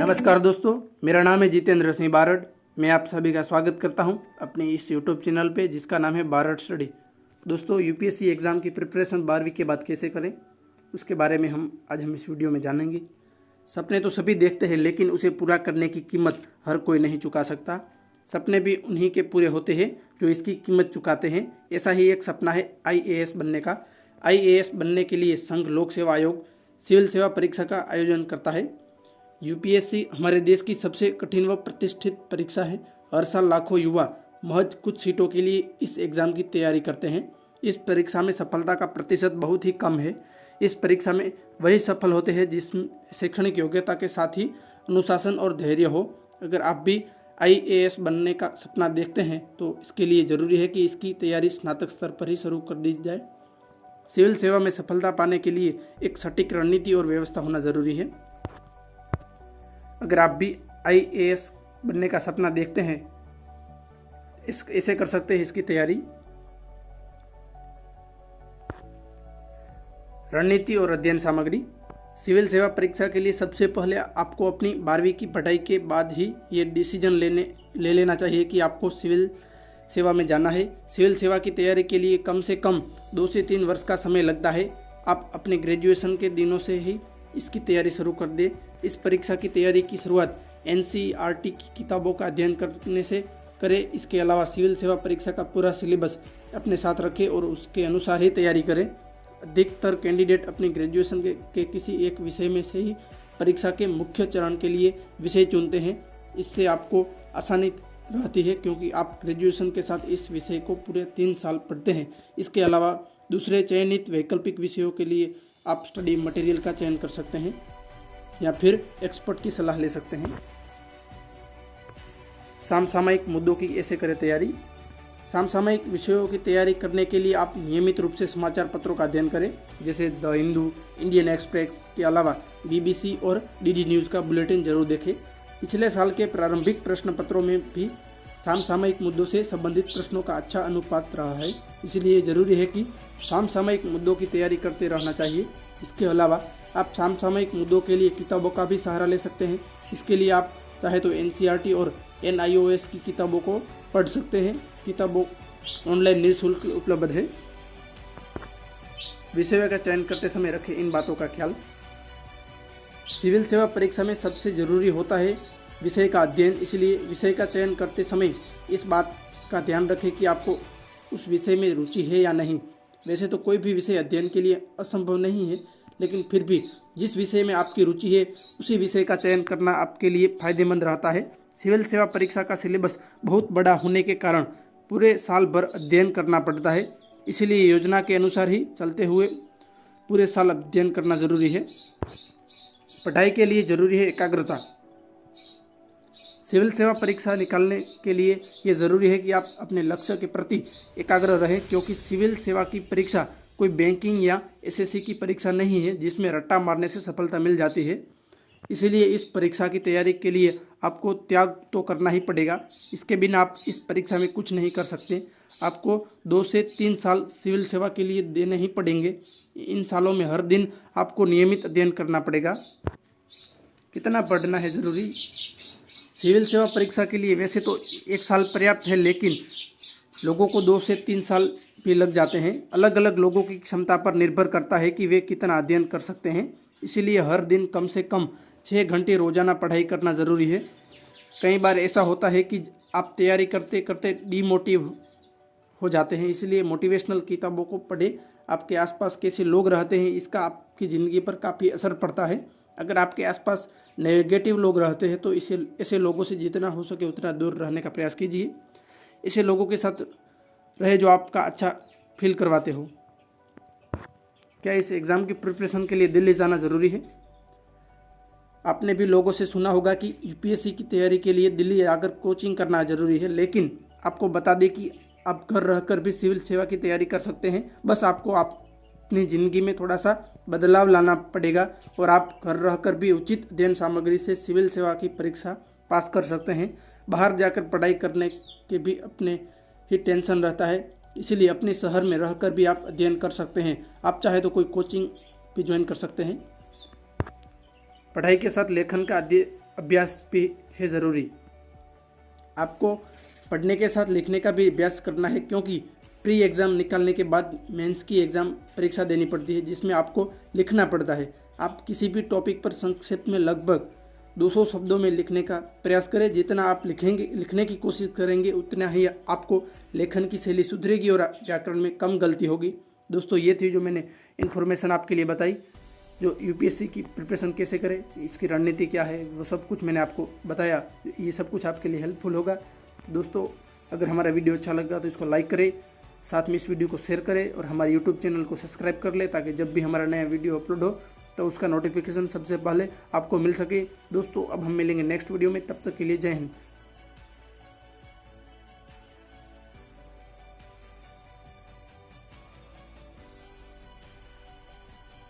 नमस्कार दोस्तों, मेरा नाम है जितेंद्र सिंह बारड। मैं आप सभी का स्वागत करता हूं अपने इस यूट्यूब चैनल पे जिसका नाम है बारड स्टडी। दोस्तों, यूपीएससी एग्ज़ाम की प्रिपरेशन 12वीं के बाद कैसे करें उसके बारे में आज हम इस वीडियो में जानेंगे। सपने तो सभी देखते हैं, लेकिन उसे पूरा करने की कीमत हर कोई नहीं चुका सकता। सपने भी उन्हीं के पूरे होते हैं जो इसकी कीमत चुकाते हैं। ऐसा ही एक सपना है IAS बनने का। IAS बनने के लिए संघ लोक सेवा आयोग सिविल सेवा परीक्षा का आयोजन करता है। यूपीएससी हमारे देश की सबसे कठिन व प्रतिष्ठित परीक्षा है। हर साल लाखों युवा महज कुछ सीटों के लिए इस एग्ज़ाम की तैयारी करते हैं। इस परीक्षा में सफलता का प्रतिशत बहुत ही कम है। इस परीक्षा में वही सफल होते हैं जिसमें शैक्षणिक योग्यता के साथ ही अनुशासन और धैर्य हो। अगर आप भी IAS बनने का सपना देखते हैं तो इसके लिए ज़रूरी है कि इसकी तैयारी स्नातक स्तर पर ही शुरू कर दी जाए। सिविल सेवा में सफलता पाने के लिए एक सटीक रणनीति और व्यवस्था होना ज़रूरी है। अगर आप भी IAS बनने का सपना देखते हैं, ऐसे कर सकते हैं इसकी तैयारी। रणनीति और अध्ययन सामग्री। सिविल सेवा परीक्षा के लिए सबसे पहले आपको अपनी 12वीं की पढ़ाई के बाद ही ये डिसीजन ले लेना चाहिए कि आपको सिविल सेवा में जाना है। सिविल सेवा की तैयारी के लिए कम से कम 2 से 3 वर्ष का समय लगता है। आप अपने ग्रेजुएशन के दिनों से ही इसकी तैयारी शुरू कर दें। इस परीक्षा की तैयारी की शुरुआत NCERT की किताबों का अध्ययन करने से करें। इसके अलावा सिविल सेवा परीक्षा का पूरा सिलेबस अपने साथ रखें और उसके अनुसार ही तैयारी करें। अधिकतर कैंडिडेट अपनी ग्रेजुएशन के किसी एक विषय में से ही परीक्षा के मुख्य चरण के लिए विषय चुनते हैं। इससे आपको आसानी रहती है क्योंकि आप ग्रेजुएशन के साथ इस विषय को पूरे 3 साल पढ़ते हैं। इसके अलावा दूसरे चयनित वैकल्पिक विषयों के लिए आप स्टडी मटेरियल का चयन कर सकते हैं या फिर एक्सपर्ट की सलाह ले सकते हैं। समसामयिक मुद्दों की ऐसे करें तैयारी। समसामयिक विषयों की तैयारी करने के लिए आप नियमित रूप से समाचार पत्रों का अध्ययन करें, जैसे द हिंदू, इंडियन एक्सप्रेस के अलावा BBC और DD न्यूज़ का बुलेटिन जरूर देखें। पिछले साल के प्रारंभिक प्रश्न पत्रों में भी समसामयिक मुद्दों से संबंधित प्रश्नों का अच्छा अनुपात रहा है, इसलिए ज़रूरी है कि समसामयिक मुद्दों की तैयारी करते रहना चाहिए। इसके अलावा आप समसामयिक मुद्दों के लिए किताबों का भी सहारा ले सकते हैं। इसके लिए आप चाहे तो NCERT और NIOS की किताबों को पढ़ सकते हैं। किताबों ऑनलाइन निःशुल्क उपलब्ध है। विषय का चयन करते समय रखें इन बातों का ख्याल। सिविल सेवा परीक्षा में सबसे ज़रूरी होता है विषय का अध्ययन, इसलिए विषय का चयन करते समय इस बात का ध्यान रखें कि आपको उस विषय में रुचि है या नहीं। वैसे तो कोई भी विषय अध्ययन के लिए असंभव नहीं है, लेकिन फिर भी जिस विषय में आपकी रुचि है उसी विषय का चयन करना आपके लिए फायदेमंद रहता है। सिविल सेवा परीक्षा का सिलेबस बहुत बड़ा होने के कारण पूरे साल भर अध्ययन करना पड़ता है, इसलिए योजना के अनुसार ही चलते हुए पूरे साल अध्ययन करना जरूरी है। पढ़ाई के लिए जरूरी है एकाग्रता। सिविल सेवा परीक्षा निकालने के लिए ये ज़रूरी है कि आप अपने लक्ष्य के प्रति एकाग्र रहें, क्योंकि सिविल सेवा की परीक्षा कोई बैंकिंग या SSC की परीक्षा नहीं है जिसमें रट्टा मारने से सफलता मिल जाती है। इसीलिए इस परीक्षा की तैयारी के लिए आपको त्याग तो करना ही पड़ेगा। इसके बिना आप इस परीक्षा में कुछ नहीं कर सकते। आपको 2 से 3 साल सिविल सेवा के लिए देने ही पड़ेंगे। इन सालों में हर दिन आपको नियमित अध्ययन करना पड़ेगा। कितना पढ़ना है ज़रूरी। सिविल सेवा परीक्षा के लिए वैसे तो 1 साल पर्याप्त है, लेकिन लोगों को 2 से 3 साल भी लग जाते हैं। अलग अलग लोगों की क्षमता पर निर्भर करता है कि वे कितना अध्ययन कर सकते हैं। इसीलिए हर दिन कम से कम 6 घंटे रोजाना पढ़ाई करना ज़रूरी है। कई बार ऐसा होता है कि आप तैयारी करते करते डिमोटिव हो जाते हैं, इसलिए मोटिवेशनल किताबों को पढ़ें। आपके आसपास कैसे लोग रहते हैं इसका आपकी ज़िंदगी पर काफ़ी असर पड़ता है। अगर आपके आसपास नेगेटिव लोग रहते हैं तो ऐसे लोगों से जितना हो सके उतना दूर रहने का प्रयास कीजिए। ऐसे लोगों के साथ रहे जो आपका अच्छा फील करवाते हो। क्या इस एग्ज़ाम की प्रिपरेशन के लिए दिल्ली जाना ज़रूरी है? आपने भी लोगों से सुना होगा कि UPSC की तैयारी के लिए दिल्ली आकर कोचिंग करना ज़रूरी है, लेकिन आपको बता दें कि आप घर रहकर भी सिविल सेवा की तैयारी कर सकते हैं। बस आपको अपनी ज़िंदगी में थोड़ा सा बदलाव लाना पड़ेगा और आप घर रहकर भी उचित अध्ययन सामग्री से सिविल सेवा की परीक्षा पास कर सकते हैं। बाहर जाकर पढ़ाई करने के भी अपने ही टेंशन रहता है, इसीलिए अपने शहर में रहकर भी आप अध्ययन कर सकते हैं। आप चाहे तो कोई कोचिंग भी ज्वाइन कर सकते हैं। पढ़ाई के साथ लेखन का अभ्यास भी है ज़रूरी। आपको पढ़ने के साथ लिखने का भी अभ्यास करना है, क्योंकि प्री एग्ज़ाम निकालने के बाद मेंस की एग्ज़ाम परीक्षा देनी पड़ती है, जिसमें आपको लिखना पड़ता है। आप किसी भी टॉपिक पर संक्षेप में लगभग 200 शब्दों में लिखने का प्रयास करें। जितना आप लिखने की कोशिश करेंगे उतना ही आपको लेखन की शैली सुधरेगी और व्याकरण में कम गलती होगी। दोस्तों, ये थी जो मैंने इन्फॉर्मेशन आपके लिए बताई, जो यूपीएससी की प्रिपरेशन कैसे करें, इसकी रणनीति क्या है, वो सब कुछ मैंने आपको बताया। ये सब कुछ आपके लिए हेल्पफुल होगा। दोस्तों, अगर हमारा वीडियो अच्छा लगा तो इसको लाइक करें, साथ में इस वीडियो को शेयर करें और हमारे यूट्यूब चैनल को सब्सक्राइब कर लें, ताकि जब भी हमारा नया वीडियो अपलोड हो तो उसका नोटिफिकेशन सबसे पहले आपको मिल सके। दोस्तों, अब हम मिलेंगे नेक्स्ट वीडियो में, तब तक के लिए जय हिंद।